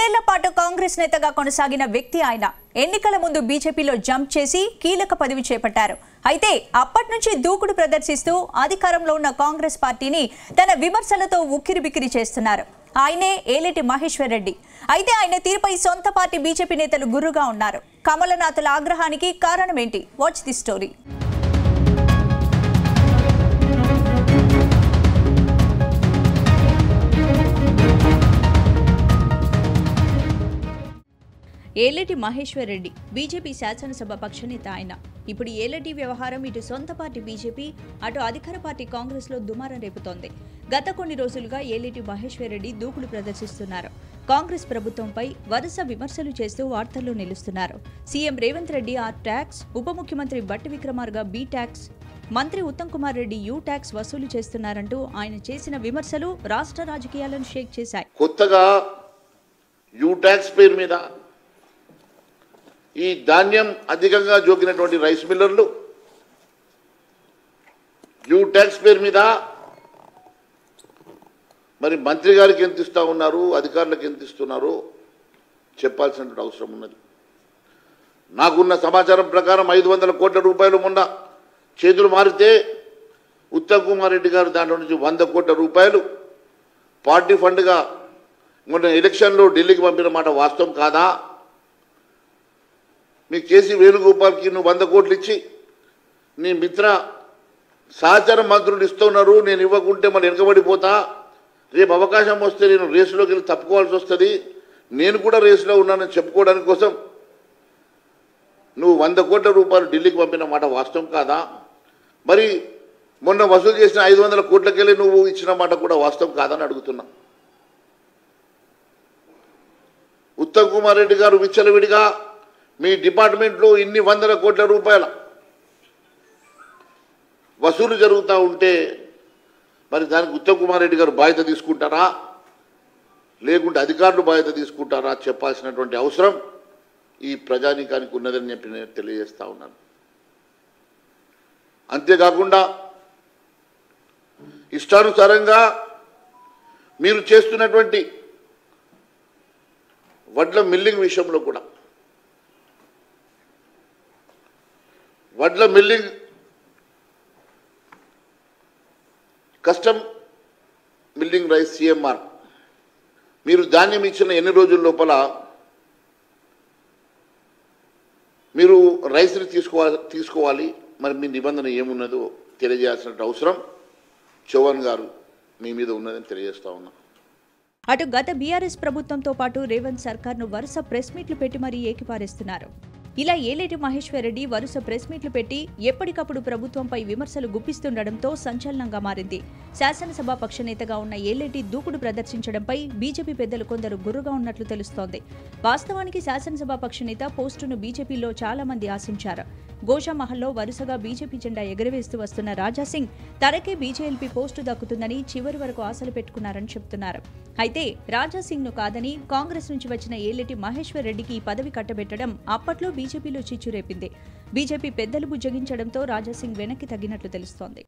కొన్నేళ్ల పాటు కాంగ్రెస్ నేతగా కొనసాగిన వ్యక్తి ఆయన. ఎన్నికల ముందు బీజేపీలో జంప్ చేసి కీలక పదవి చేపట్టారు. అయితే అప్పటి నుంచి దూకుడు ప్రదర్శిస్తూ అధికారంలో ఉన్న కాంగ్రెస్ పార్టీని తన విమర్శలతో ఉక్కిరిబిక్కిరి చేస్తున్నారు. ఆయనే ఏలేటి మహేశ్వర్ రెడ్డి. అయితే ఆయన తీరుపై సొంత పార్టీ బీజేపీ నేతలు గుర్రుగా ఉన్నారు. కమలనాథుల ఆగ్రహానికి కారణం ఏంటి? Watch the story. Eleti Maheshwar Reddy BJP శాసనసభ పక్షనేత ఆయన. ఇప్పుడు ఏలేటి వ్యవహారం ఇటు సొంత పార్టీ బీజేపీ, అటు అధికార పార్టీ కాంగ్రెస్లో దుమారం రేపుతోంది. గత కొన్ని రోజులుగా ఏలేటి మహేశ్వర్ రెడ్డి దూకుడు ప్రదర్శిస్తున్నారు. కాంగ్రెస్ ప్రభుత్వంపై వరుస విమర్శలు చేస్తూ వార్తల్లో నిలుస్తున్నారు. CM Revanth Reddy R tax, ఉప ముఖ్యమంత్రి బట్టి విక్రమార్క బి ట్యాక్స్, మంత్రి ఉత్తమ్ కుమార్ రెడ్డి యూ ట్యాక్స్ వసూలు చేస్తున్నారంటూ ఆయన చేసిన విమర్శలు రాష్ట్ర రాజకీయాలను షేక్ చేశాయి. కొత్తగా యూ ట్యాక్స్ పేరు మీద ఈ ధాన్యం అధికంగా జోకినటువంటి రైస్ మిల్లర్లు యూ ట్యాక్స్ పేరు మీద మరి మంత్రి గారికి ఎంత ఇస్తా ఉన్నారు, అధికారులకు ఎంత ఇస్తున్నారో చెప్పాల్సినటువంటి అవసరం ఉన్నది. నాకున్న సమాచారం ప్రకారం 500 కోట్ల రూపాయలు మొన్న చేతులు మారితే ఉత్తమ్ కుమార్ రెడ్డి గారు దాంట్లో నుంచి 100 కోట్ల రూపాయలు పార్టీ ఫండ్గా మొన్న ఎలక్షన్లో ఢిల్లీకి పంపిన మాట వాస్తవం కాదా? మీ కేసీ వేణుగోపాల్కి నువ్వు 100 కోట్లు ఇచ్చి నీ మిత్ర సహచర మంత్రులు ఇస్తున్నారు, నేను ఇవ్వకుంటే మళ్ళీ వెనుకబడిపోతా, రేపు అవకాశం వస్తే నేను రేసులోకి వెళ్ళి తప్పుకోవాల్సి వస్తుంది, నేను కూడా రేసులో ఉన్నానని చెప్పుకోవడానికి కోసం నువ్వు 100 కోట్ల రూపాయలు ఢిల్లీకి పంపిన మాట వాస్తవం కాదా? మరి మొన్న వసూలు చేసిన 500 కోట్లకెళ్ళి నువ్వు ఇచ్చిన మాట కూడా వాస్తవం కాదని అడుగుతున్నా. ఉత్తమ్ కుమార్ రెడ్డి గారు విచ్చలవిడిగా మీ డిపార్ట్మెంట్లో ఇన్ని 100 కోట్ల రూపాయల వసూలు జరుగుతూ ఉంటే మరి దానికి ఉత్తమ్ కుమార్ రెడ్డి గారు బాధ్యత తీసుకుంటారా, లేకుంటే అధికారులు బాధ్యత తీసుకుంటారా చెప్పాల్సినటువంటి అవసరం ఈ ప్రజానీకానికి ఉన్నదని చెప్పి నేను తెలియజేస్తా ఉన్నాను. అంతేకాకుండా ఇష్టానుసారంగా మీరు చేస్తున్నటువంటి వడ్ల మిల్లింగ్ విషయంలో కూడా, వడ్ల milling custom milling rice CMR మీరు ధాన్యం ఇచ్చిన ఎన్ని రోజుల లోపల మీరు రైస్ని తీసుకోవాలి మరి మీ నిబంధన ఏమున్నదో తెలియజేయాల్సిన అవసరం చౌహాన్ గారు మీ మీద ఉన్నదని తెలియజేస్తా ఉన్నా. అటు గత బీఆర్ఎస్ ప్రభుత్వంతో పాటు రేవంత్ సర్కార్ను వరుస ప్రెస్ మీట్లు పెట్టి మరీ ఏకిపారేస్తున్నారు. ఇలా ఏలేటి మహేశ్వర్ రెడ్డి వరుస ప్రెస్ మీట్లు పెట్టి ఎప్పటికప్పుడు ప్రభుత్వంపై విమర్శలు గుప్పిస్తుండటంతో సంచలనంగా మారింది. శాసనసభ పక్షనేతగా ఉన్న ఏలేటి దూకుడు ప్రదర్శించడంపై బీజేపీ పెద్దలు కొందరు గుర్రుగా ఉన్నట్లు తెలుస్తోంది. వాస్తవానికి శాసనసభ పక్షనేత పోస్టును బీజేపీలో చాలా మంది ఆశించారు. గోషామహల్లో వరుసగా బీజేపీ జెండా ఎగురవేస్తూ వస్తున్న రాజాసింగ్ తనకే బీజేఎల్పీ పోస్టు దక్కుతుందని చివరి వరకు ఆశలు పెట్టుకున్నారని చెబుతున్నారు. అయితే రాజాసింగ్ను కాదని కాంగ్రెస్ నుంచి వచ్చిన ఏలేటి మహేశ్వర్ రెడ్డికి ఈ పదవి కట్టబెట్టడం అప్పట్లో బీజేపీలో చిచ్చు రేపింది. బీజేపీ పెద్దలు బుజ్జగించడంతో రాజాసింగ్ వెనక్కి తగ్గినట్లు తెలుస్తోంది.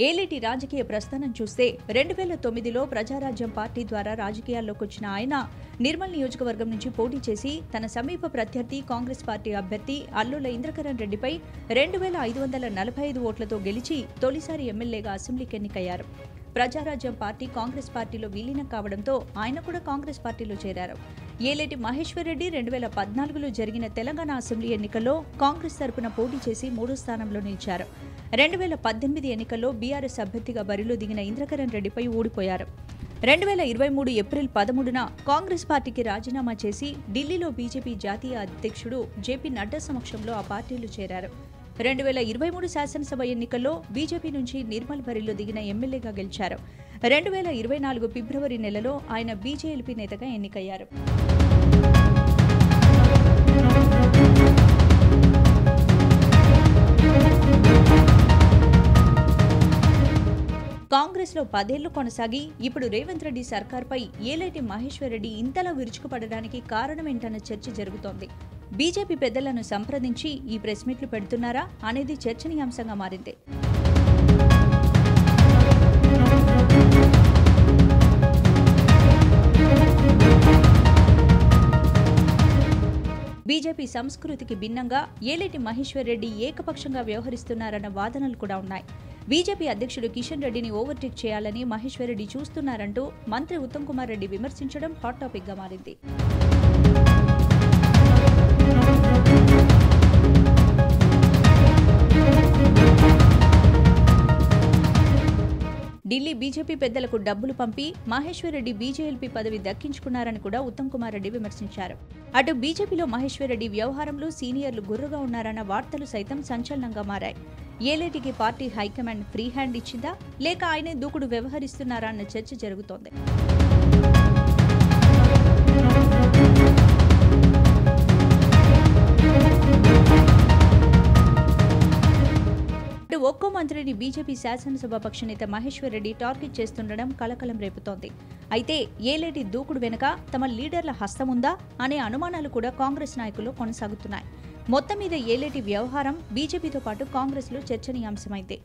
ఏలేటి రాజకీయ ప్రస్థానం చూస్తే 2009లో ప్రజారాజ్యం పార్టీ ద్వారా రాజకీయాల్లోకి వచ్చిన ఆయన నిర్మల్ నియోజకవర్గం నుంచి పోటీ చేసి తన సమీప ప్రత్యర్థి కాంగ్రెస్ పార్టీ అభ్యర్థి అల్లుల ఇంద్రకరణ్ రెడ్డిపై 2545 ఓట్లతో గెలిచి తొలిసారి ఎమ్మెల్యేగా అసెంబ్లీకి ఎన్నికయ్యారు. ప్రజారాజ్యం పార్టీ కాంగ్రెస్ పార్టీలో విలీనం కావడంతో ఆయన కూడా కాంగ్రెస్ పార్టీలో చేరారు. ఏలేటి మహేశ్వర్ రెడ్డి 2014లో జరిగిన తెలంగాణ అసెంబ్లీ ఎన్నికల్లో కాంగ్రెస్ తరపున పోటీ చేసి 3వ స్థానంలో నిలిచారు. 2018 ఎన్నికల్లో బీఆర్ఎస్ అభ్యర్థిగా బరిలో దిగిన ఇంద్రకరణ్ రెడ్డిపై ఓడిపోయారు. 2023 ఏప్రిల్ 13న కాంగ్రెస్ పార్టీకి రాజీనామా చేసి ఢిల్లీలో బీజేపీ జాతీయ అధ్యక్షుడు జేపీ నడ్డా సమక్షంలో ఆ పార్టీలో చేరారు. 2023 శాసనసభ ఎన్నికల్లో బీజేపీ నుంచి నిర్మల్ బరిలో దిగిన ఎమ్మెల్యేగా గెలిచారు. 2024 ఫిబ్రవరి నెలలో ఆయన బీజేఎల్పీ నేతగా ఎన్నికయ్యారు. కాంగ్రెస్లో 10 ఏళ్లు కొనసాగి ఇప్పుడు రేవంత్ రెడ్డి సర్కార్పై ఏలేటి మహేశ్వర్ రెడ్డి ఇంతలా విరుచుకుపడడానికి కారణమేంటన్న చర్చ జరుగుతోంది. బీజేపీ పెద్దలను సంప్రదించి ఈ ప్రెస్ మీట్లు పెడుతున్నారా అనేది చర్చనీయాంశంగా మారింది. బీజేపీ సంస్కృతికి భిన్నంగా ఏలేటి మహేశ్వర్ రెడ్డి ఏకపక్షంగా వ్యవహరిస్తున్నారన్న వాదనలు కూడా ఉన్నాయి. బీజేపీ అధ్యక్షుడు కిషన్ రెడ్డిని ఓవర్టేక్ చేయాలని మహేశ్వర్ రెడ్డి చూస్తున్నారంటూ మంత్రి ఉత్తమ్ కుమార్ రెడ్డి విమర్శించడం హాట్ టాపిక్ గా మారింది. ఢిల్లీ బీజేపీ పెద్దలకు డబ్బులు పంపి మహేశ్వర్ రెడ్డి బీజేఎల్పీ పదవి దక్కించుకున్నారని కూడా ఉత్తమ్ కుమార్ రెడ్డి విమర్శించారు. అటు బీజేపీలో మహేశ్వర్ రెడ్డి వ్యవహారంలో సీనియర్లు గుర్రుగా ఉన్నారన్న వార్తలు సైతం సంచలనంగా మారాయి. ఏలేటికి పార్టీ హైకమాండ్ ఫ్రీ హ్యాండ్ ఇచ్చిందా లేక ఆయనే దూకుడు వ్యవహరిస్తున్నారా అన్న చర్చ జరుగుతోంది. ఒక్కో మంత్రిని బీజేపీ శాసనసభ పక్షనేత మహేశ్వర్ రెడ్డి టార్గెట్ చేస్తుండడం కలకలం రేపుతోంది. అయితే ఏలేటి దూకుడు వెనుక తమ లీడర్ల హస్తముందా అనే అనుమానాలు కూడా కాంగ్రెస్ నాయకుల్లో కొనసాగుతున్నాయి. మొత్తం మీద ఏలేటి వ్యవహారం బీజేపీతో పాటు కాంగ్రెస్లో చర్చనీయాంశమైంది.